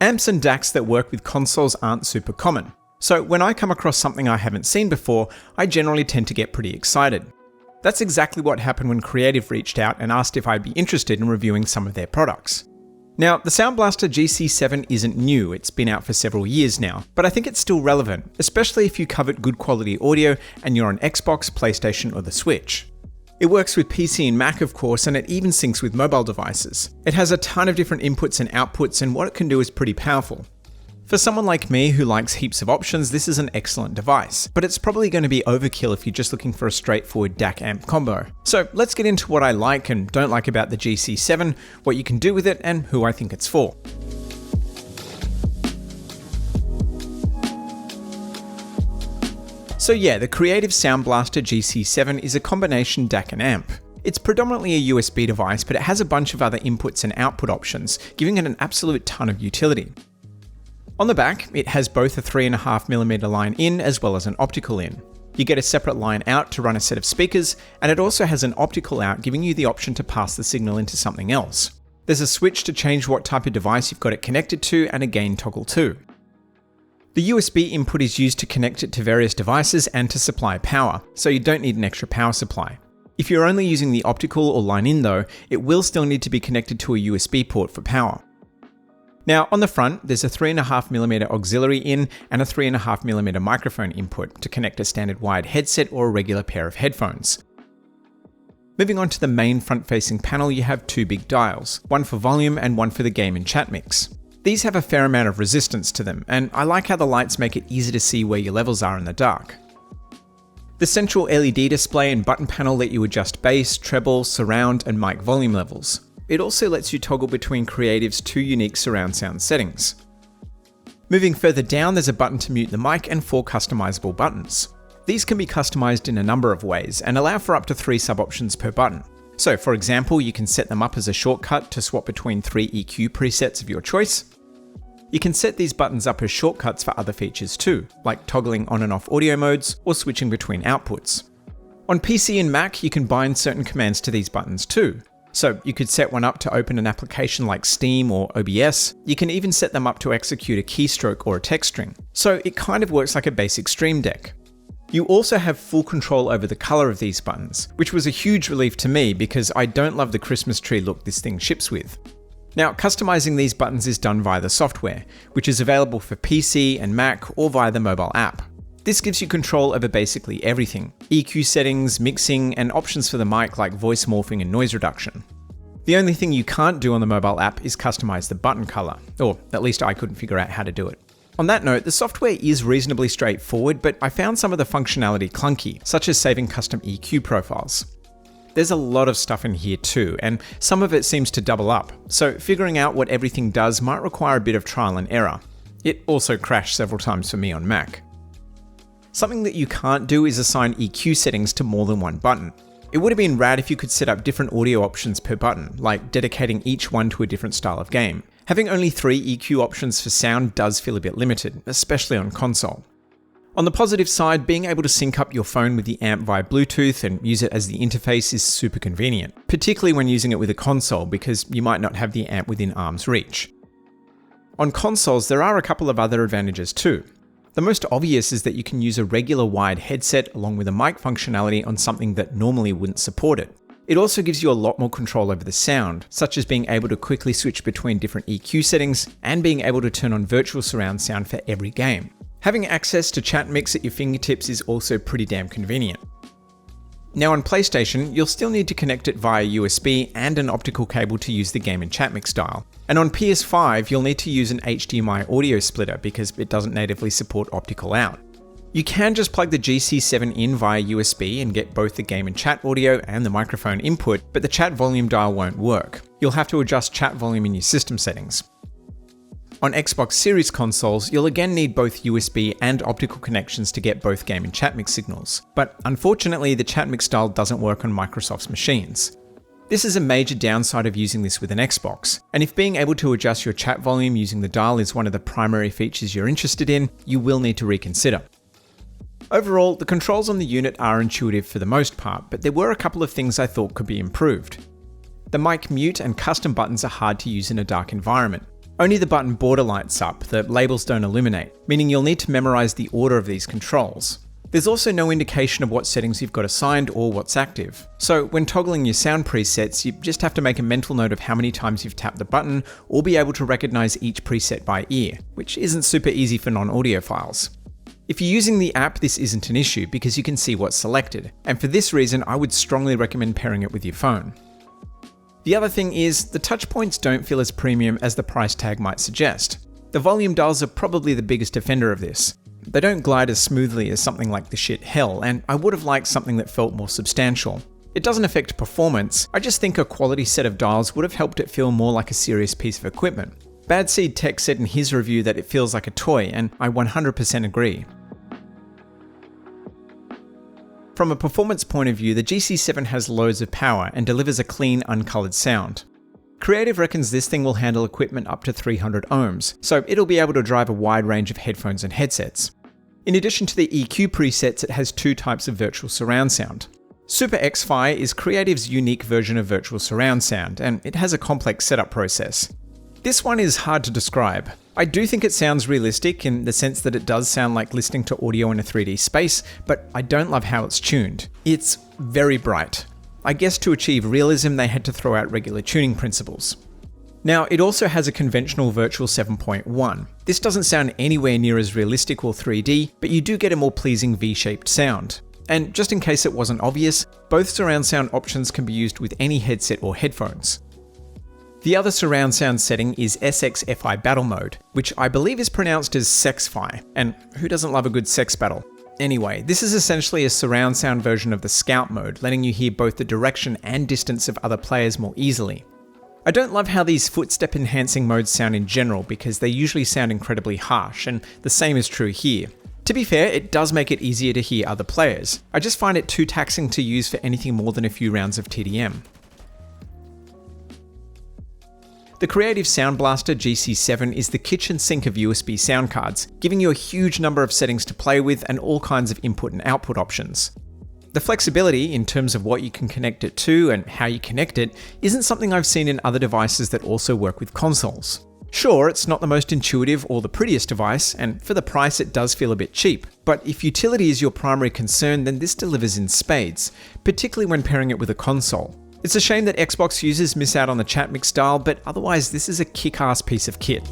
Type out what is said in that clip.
Amps and DACs that work with consoles aren't super common, so when I come across something I haven't seen before, I generally tend to get pretty excited. That's exactly what happened when Creative reached out and asked if I'd be interested in reviewing some of their products. Now, the Sound Blaster GC7 isn't new, it's been out for several years now, but I think it's still relevant, especially if you covet good quality audio and you're on Xbox, PlayStation, or the Switch. It works with PC and Mac, of course, and it even syncs with mobile devices. It has a ton of different inputs and outputs, and what it can do is pretty powerful. For someone like me who likes heaps of options, this is an excellent device, but it's probably going to be overkill if you're just looking for a straightforward DAC amp combo. So let's get into what I like and don't like about the GC7, what you can do with it, and who I think it's for. So yeah, the Creative Sound Blaster GC7 is a combination DAC and amp. It's predominantly a USB device, but it has a bunch of other inputs and output options, giving it an absolute ton of utility. On the back, it has both a 3.5mm line in as well as an optical in. You get a separate line out to run a set of speakers, and it also has an optical out giving you the option to pass the signal into something else. There's a switch to change what type of device you've got it connected to and a gain toggle too. The USB input is used to connect it to various devices and to supply power, so you don't need an extra power supply. If you're only using the optical or line in though, it will still need to be connected to a USB port for power. Now on the front, there's a 3.5mm auxiliary in and a 3.5mm microphone input to connect a standard wired headset or a regular pair of headphones. Moving on to the main front-facing panel, you have two big dials, one for volume and one for the game and chat mix. These have a fair amount of resistance to them, and I like how the lights make it easy to see where your levels are in the dark. The central LED display and button panel let you adjust bass, treble, surround, and mic volume levels. It also lets you toggle between Creative's two unique surround sound settings. Moving further down, there's a button to mute the mic and 4 customizable buttons. These can be customized in a number of ways and allow for up to 3 sub-options per button. So for example, you can set them up as a shortcut to swap between 3 EQ presets of your choice. You can set these buttons up as shortcuts for other features too, like toggling on and off audio modes or switching between outputs. On PC and Mac, you can bind certain commands to these buttons too. So you could set one up to open an application like Steam or OBS. You can even set them up to execute a keystroke or a text string. So it kind of works like a basic Stream Deck. You also have full control over the color of these buttons, which was a huge relief to me because I don't love the Christmas tree look this thing ships with. Now, customizing these buttons is done via the software, which is available for PC and Mac or via the mobile app. This gives you control over basically everything: EQ settings, mixing, and options for the mic like voice morphing and noise reduction. The only thing you can't do on the mobile app is customize the button color, or at least I couldn't figure out how to do it. On that note, the software is reasonably straightforward, but I found some of the functionality clunky, such as saving custom EQ profiles. There's a lot of stuff in here too, and some of it seems to double up, so figuring out what everything does might require a bit of trial and error. It also crashed several times for me on Mac. Something that you can't do is assign EQ settings to more than one button. It would have been rad if you could set up different audio options per button, like dedicating each one to a different style of game. Having only 3 EQ options for sound does feel a bit limited, especially on console. On the positive side, being able to sync up your phone with the amp via Bluetooth and use it as the interface is super convenient, particularly when using it with a console because you might not have the amp within arm's reach. On consoles, there are a couple of other advantages too. The most obvious is that you can use a regular wired headset along with a mic functionality on something that normally wouldn't support it. It also gives you a lot more control over the sound, such as being able to quickly switch between different EQ settings and being able to turn on virtual surround sound for every game. Having access to chat mix at your fingertips is also pretty damn convenient. Now on PlayStation, you'll still need to connect it via USB and an optical cable to use the game and chat mix dial. And on PS5, you'll need to use an HDMI audio splitter because it doesn't natively support optical out. You can just plug the GC7 in via USB and get both the game and chat audio and the microphone input, but the chat volume dial won't work. You'll have to adjust chat volume in your system settings. On Xbox Series consoles, you'll again need both USB and optical connections to get both game and chat mix signals, but unfortunately the chat mix dial doesn't work on Microsoft's machines. This is a major downside of using this with an Xbox, and if being able to adjust your chat volume using the dial is one of the primary features you're interested in, you will need to reconsider. Overall, the controls on the unit are intuitive for the most part, but there were a couple of things I thought could be improved. The mic mute and custom buttons are hard to use in a dark environment. Only the button border lights up, the labels don't illuminate, meaning you'll need to memorize the order of these controls. There's also no indication of what settings you've got assigned or what's active. So when toggling your sound presets, you just have to make a mental note of how many times you've tapped the button or be able to recognize each preset by ear, which isn't super easy for non-audiophiles. If you're using the app, this isn't an issue because you can see what's selected, and for this reason, I would strongly recommend pairing it with your phone. The other thing is, the touch points don't feel as premium as the price tag might suggest. The volume dials are probably the biggest offender of this. They don't glide as smoothly as something like the shit Hell, and I would have liked something that felt more substantial. It doesn't affect performance, I just think a quality set of dials would have helped it feel more like a serious piece of equipment. Bad Seed Tech said in his review that it feels like a toy, and I 100% agree. From a performance point of view, the GC7 has loads of power and delivers a clean, uncoloured sound. Creative reckons this thing will handle equipment up to 300 ohms, so it'll be able to drive a wide range of headphones and headsets. In addition to the EQ presets, it has two types of virtual surround sound. Super X-Fi is Creative's unique version of virtual surround sound, and it has a complex setup process. This one is hard to describe. I do think it sounds realistic in the sense that it does sound like listening to audio in a 3D space, but I don't love how it's tuned. It's very bright. I guess to achieve realism, they had to throw out regular tuning principles. Now, it also has a conventional Virtual 7.1. This doesn't sound anywhere near as realistic or 3D, but you do get a more pleasing V-shaped sound. And just in case it wasn't obvious, both surround sound options can be used with any headset or headphones. The other surround sound setting is SXFI Battle Mode, which I believe is pronounced as Sexfi, and who doesn't love a good sex battle? Anyway, this is essentially a surround sound version of the Scout mode, letting you hear both the direction and distance of other players more easily. I don't love how these footstep enhancing modes sound in general because they usually sound incredibly harsh, and the same is true here. To be fair, it does make it easier to hear other players. I just find it too taxing to use for anything more than a few rounds of TDM. The Creative Sound Blaster GC7 is the kitchen sink of USB sound cards, giving you a huge number of settings to play with and all kinds of input and output options. The flexibility in terms of what you can connect it to and how you connect it isn't something I've seen in other devices that also work with consoles. Sure, it's not the most intuitive or the prettiest device, and for the price it does feel a bit cheap, but if utility is your primary concern, then this delivers in spades, particularly when pairing it with a console. It's a shame that Xbox users miss out on the chat mix dial, but otherwise this is a kick-ass piece of kit.